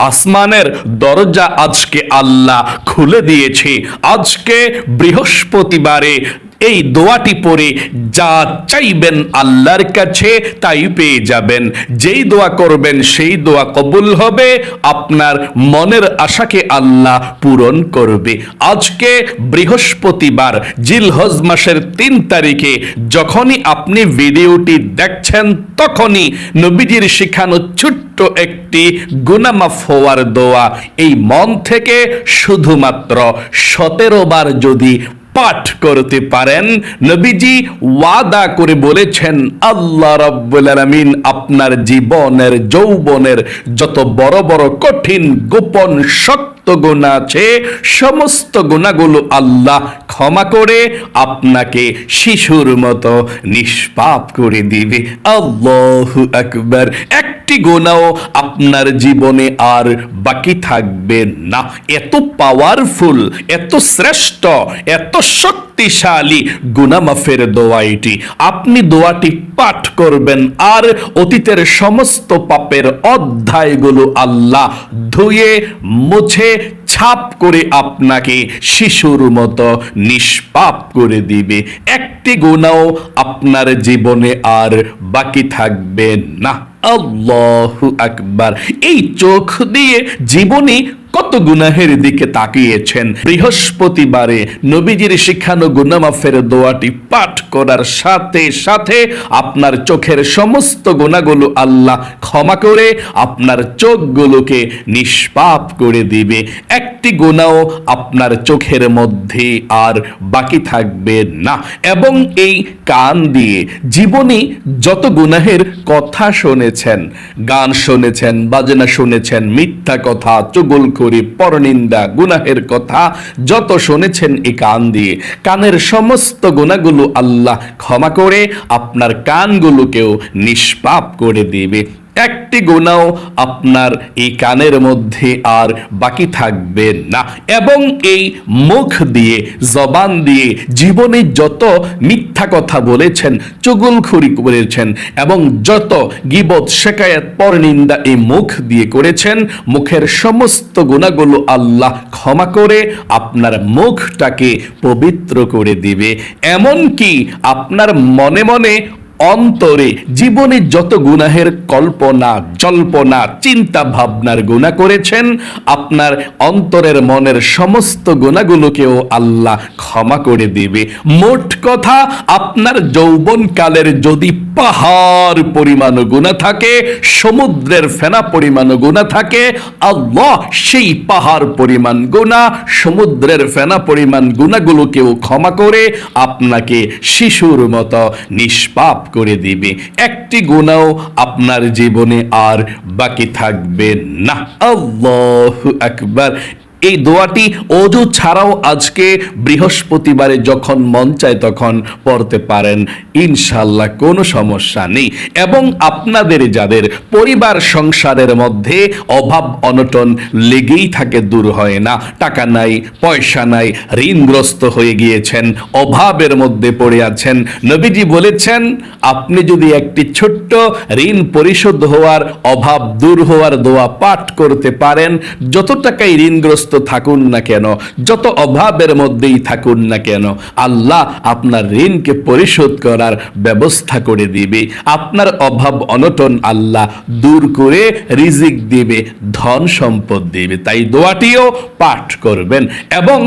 আসমানের দরজা আজকে আল্লাহ খুলে দিয়েছে। আজকে বৃহস্পতিবারে এই দোয়াটি পড়ে যা চাইবেন আল্লাহর কাছে তাই পেয়ে যাবেন। যেই দোয়া করবেন সেই দোয়া কবুল হবে, আপনার মনের আশাকে আল্লাহ পূরণ করবে। আজকে বৃহস্পতিবার, জিলহজ মাসের 3 তারিখে যখনই আপনি ভিডিওটি দেখছেন তখনই নবীজির শিখানো ছোট্ট একটি গুনাহ মাফ হওয়ার দোয়া এই মন থেকে শুধুমাত্র 17 বার যদি পাঠ করতে পারেন, নবীজি ওয়াদা করে বলেছেন আল্লাহ রাব্বুল আলামিন আপনার জীবনের যৌবনের যত বড় বড় কঠিন গোপন শক্ত গুনাহ আছে সমস্ত গুনাহগুলো আল্লাহ ক্ষমা করে আপনাকে শিশুর মতো নিষ্পাপ করে দিবে। আল্লাহু আকবার। একটি গুনাহও আপনার জীবনে আর বাকি থাকবে না। এত পাওয়ারফুল, এত শ্রেষ্ঠ, এত শক্তিশালী গুনাহ মাফের দোয়া এটি। আপনি দোয়াটি পাঠ করবেন আর অতীতের সমস্ত পাপের অধ্যায়গুলো আল্লাহ ধুয়ে মুছে ছাপ করে আপনাকে শিশুর মতো নিষ্পাপ করে দিবে। একটি গুনাহও আপনার জীবনে আর বাকি থাকবে না। আল্লাহু আকবার। এই চোখ দিয়ে জীবনে কত গুনাহের দিকে তাকিয়েছেন। বৃহস্পতিবারে নবীজির শিখানো গুনাহ মাফের দোয়াটি পাঠ করার সাথে সাথে আপনার চোখের সমস্ত গুনাহগুলো আল্লাহ ক্ষমা করে আপনার চোখগুলোকে নিষ্পাপ করে দিবে। একটি গুনাহও আপনার চোখের মধ্যে আর বাকি থাকবে না। এবং এই কান দিয়ে জীবনে যত গুনাহের কথা শুনেছেন, গান শুনেছেন, বাজনা শুনেছেন, মিথ্যা কথা, চুগলখড়ি, পরনিন্দা, গুনাহের কথা যত শুনেছেন এই কান দিয়ে, কানের সমস্ত গুনাহগুলো আল্লাহ ক্ষমা করে আপনার কানগুলোকেও নিষ্পাপ করে দিবে। একটি গুনাহ আপনার এই কানের মধ্যে আর বাকি থাকবে না। এবং এই মুখ দিয়ে, জবান দিয়ে জীবনে যত মিথ্যা কথা বলেছেন, চুগলখড়ি করেছেন এবং যত গীবত, শিকায়াত, পরনিন্দা এই মুখ দিয়ে করেছেন, মুখের সমস্ত গুনাহগুলো আল্লাহ ক্ষমা করে আপনার মুখটাকে পবিত্র করে দিবে। এমনকি আপনার মনে মনে অন্তরে জীবনে যত গুনাহের কল্পনা, জল্পনা, চিন্তা ভাবনার গুনাহ করেছেন, আপনার অন্তরের মনের সমস্ত গুনাহগুলোকেও আল্লাহ ক্ষমা করে দিবে। মোট কথা, আপনার যৌবনকালের যদি পাহাড় পরিমাণ গুনাহ থাকে, সমুদ্রের ফেনা পরিমাণ গুনাহ থাকে, আল্লাহ সেই পাহাড় পরিমাণ গুনাহ, সমুদ্রের ফেনা পরিমাণ গুনাহগুলোকেও ক্ষমা করে আপনাকে শিশুর মতো নিষ্পাপ করে দিবে। একটি গুনাহ আপনার জীবনে আর বাকি থাকবে না। আল্লাহু আকবার। এই দোয়াটি ওযু ছাড়াও আজকে বৃহস্পতিবারে যখন মন চায় তখন পড়তে পারেন, ইনশাআল্লাহ কোনো সমস্যা নেই। এবং আপনাদের যাদের পরিবার সংসারের মধ্যে অভাব অনটন লেগেই থাকে, দূর হয় না, টাকা নাই, পয়সা নাই, ঋণগ্রস্ত হয়ে গিয়েছেন, অভাবের মধ্যে পড়ে আছেন, নবীজি বলেছেন আপনি যদি একটি ছোট্ট ঋণ পরিশোধ হওয়ার, অভাব দূর হওয়ার দোয়া পাঠ করতে পারেন, যত টাকাই ঋণগ্রস্ত থাকুন না কেন, যত অভাবের মধ্যেই থাকুন না কেন, আল্লাহ আপনার ঋণকে পরিশোধ করার ব্যবস্থা করে দিবে। আপনার অভাব অনটন আল্লাহ দূর করে রিজিক দিবে, ধন সম্পদ দিবে। তাই দোয়াটিও পাঠ করবেন। এবং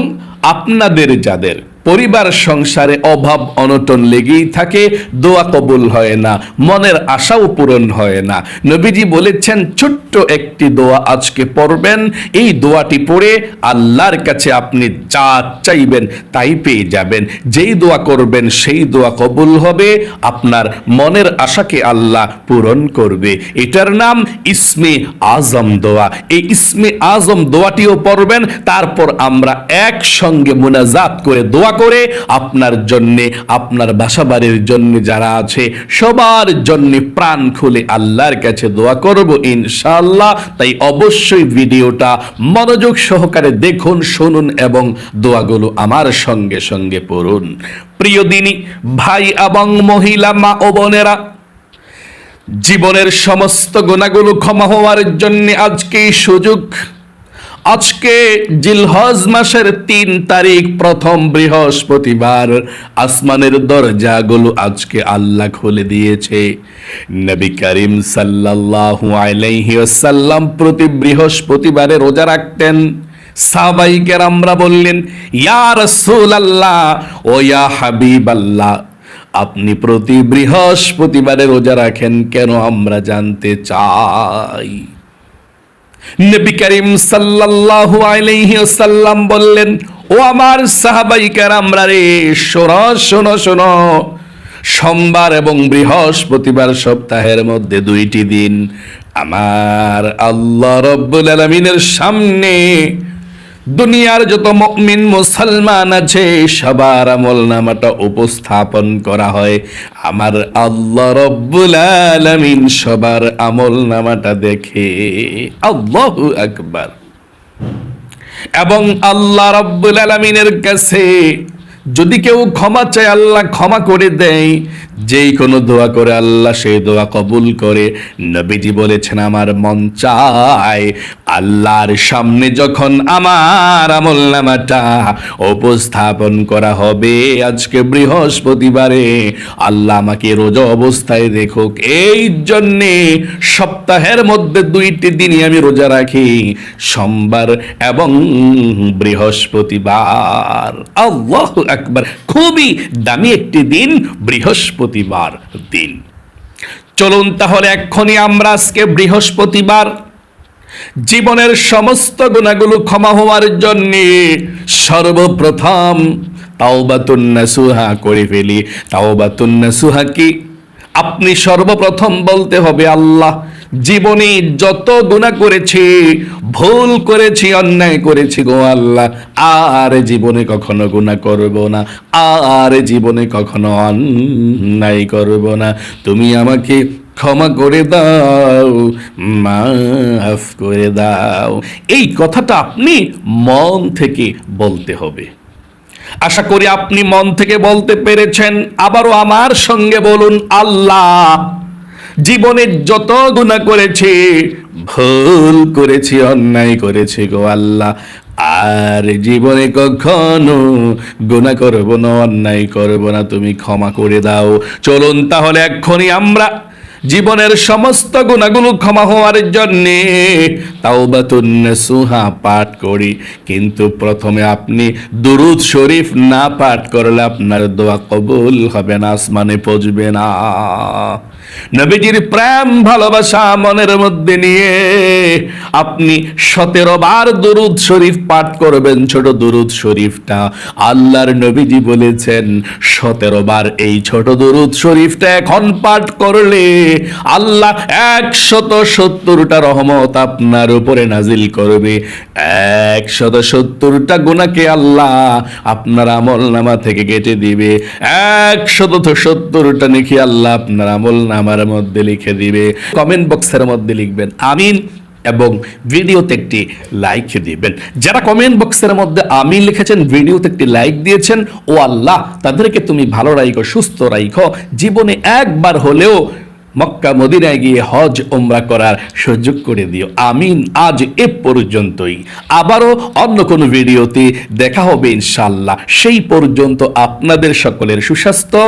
আপনাদের যাদের পরিবার সংসারে অভাব অনটন লেগেই থাকে, দোয়া কবুল হয় না, মনের আশাও পূরণ হয় না, নবীজি বলেছেন ছোট্ট একটি দোয়া আজকে পড়বেন। এই দোয়াটি পড়ে আল্লাহর কাছে আপনি যা চাইবেন তাই পেয়ে যাবেন। যেই দোয়া করবেন সেই দোয়া কবুল হবে, আপনার মনের আশাকে আল্লাহ পূরণ করবে। এটার নাম ইসমে আজম দোয়া। এই ইসমে আজম দোয়াটিও পড়বেন, তারপর আমরা একসঙ্গে মুনাজাত করে দোয়া করে আপনার জন্য, আপনার বাসাবাড়ির জন্য যারা আছে সবার জন্য প্রাণ খুলে আল্লাহর কাছে দোয়া করব ইনশাআল্লাহ। তাই অবশ্যই ভিডিওটা মনোযোগ সহকারে দেখুন, শুনুন এবং দোয়াগুলো আমার সঙ্গে সঙ্গে পড়ুন। প্রিয় দিনী ভাই এবং মহিলা, মা ও বোনেরা, জীবনের সমস্ত গুনাহগুলো ক্ষমা হওয়ার জন্য আজকেই সুযোগ। আজকে জিলহজ মাসের ৩ তারিখ, প্রথম বৃহস্পতিবার। আসমানের দরজাগুলো আজকে আল্লাহ খুলে দিয়েছে। নবী করিম সাল্লাল্লাহু আলাইহি ওয়াসাল্লাম প্রতি বৃহস্পতিবারে রোজা রাখতেন। সাহাবায়ে কেরামরা বললেন, ইয়া রাসূলুল্লাহ ও ইয়া হাবিবাল্লাহ, আপনি প্রতি বৃহস্পতিবারে রোজা রাখেন কেন? আমরা জানতে চাই। নবী করিম সাল্লাল্লাহু আলাইহি ওয়াসাল্লাম বললেন, ও আমার সাহাবায়ে কেরামরা রে, শোনো শোনো, সোমবার এবং বৃহস্পতিবার সপ্তাহের মধ্যে 2টি দিন আমার আল্লাহ রাব্বুল আলামিনের সামনে দুনিয়ার যত মুমিন মুসলমান আছে সবার আমলনামাটা উপস্থাপন করা হয়। আমার আল্লাহ রাব্বুল আলামিন সবার আমলনামাটা দেখে। আল্লাহু আকবার। এবং আল্লাহ রাব্বুল আলামিনের কাছে যদি কেউ ক্ষমা চায়, আল্লাহ ক্ষমা করে দেয়। যেই কোনো দোয়া করে আল্লাহ সেই দোয়া কবুল করে। নবীজি বলেছেন, আমার মন চায় আল্লাহর সামনে যখন আমার আমলনামাটা উপস্থাপন করা হবে আজকে বৃহস্পতিবারে, আল্লাহ আমাকে রোজা অবস্থায় দেখুক। এই জন্যে সপ্তাহের মধ্যে 2টি দিনই আমি রোজা রাখি, সোমবার এবং বৃহস্পতিবার। আল্লাহু আকবার। খুবই দামি একটি দিন বৃহস্পতিবার দিন। চলুন তাহলে এক্ষুনি আমরা আজকে বৃহস্পতিবার জীবনের সমস্ত গুনাহগুলো ক্ষমা হওয়ার জন্য সর্বপ্রথম তাওবাতুন নাসুহা করে ফেলি। তাওবাতুন নাসুহা কি? আপনি সর্বপ্রথম বলতে হবে, আল্লাহ, জীবনে যত গুনাহ করেছি, ভুল করেছি, অন্যায় করেছি গো আল্লাহ, আর জীবনে কখনো গুনাহ করব না, আর জীবনে কখনো অন্যায় করব না। তুমি আমাকে ক্ষমা করে দাও, মাফ করে দাও। এই কথাটা আপনি মন থেকে বলতে হবে। আশা করি আপনি মন থেকে বলতে পেরেছেন। আবারও আমার সঙ্গে বলুন, আল্লাহ, জীবনে যত গুনাহ করেছি, ভুল করেছি, অন্যায় করেছি গো আল্লাহ, আর জীবনে কখনো গুনাহ করব না, অন্যায় করব না, তুমি ক্ষমা করে দাও। চলুন তাহলে এক্ষুনি আমরা জীবনের সমস্ত গুনাহগুলো ক্ষমা হওয়ার জন্য তাওবাতুন নাসুহা পাঠ করি। কিন্তু প্রথমে আপনি দুরূদ শরীফ না পাঠ করলে আপনার দোয়া কবুল হবে না, আসমানে পৌঁছবে না। নবীজির প্রেম ভালোবাসা মনের মধ্যে নিয়ে আপনি 17 বার দুরূদ শরীফ পাঠ করবেন। ছোট দুরূদ শরীফটা আল্লাহর নবীজি বলেছেন 17 বার এই ছোট দুরূদ শরীফটা এখন পাঠ করলে আল্লাহ 170টা রহমত আপনার উপরে নাজিল করবে। 170টা গুনাহকে আল্লাহ আপনার আমলনামা থেকে কেটে দিবে। 170টা নেকি আল্লাহ আপনার আমলনামার মধ্যে লিখে দিবে। কমেন্ট বক্সের মধ্যে লিখবেন আমিন এবং ভিডিওতে একটি লাইক দিবেন। যারা কমেন্ট বক্সের মধ্যে আমিন লিখেছেন, ভিডিওতে একটি লাইক দিয়েছেন, ও আল্লাহ, তাদেরকে তুমি ভালো রাখো, সুস্থ রাখো, জীবনে একবার হলেও মক্কা মদিনায় গিয়ে হজ উমরা করার সুযোগ করে দিও। আমিন। আজ এ পর্যন্তই। আবারও অন্য কোনো ভিডিওতে দেখা হবে ইনশাআল্লাহ। সেই পর্যন্ত আপনাদের সকলের সুস্বাস্থ্য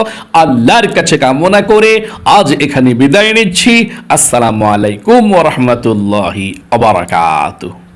আল্লাহর কাছে কামনা করে আজ এখানে বিদায় নিচ্ছি। আসসালামু আলাইকুম ওয়া রাহমাতুল্লাহি ওয়া বারাকাতুহু।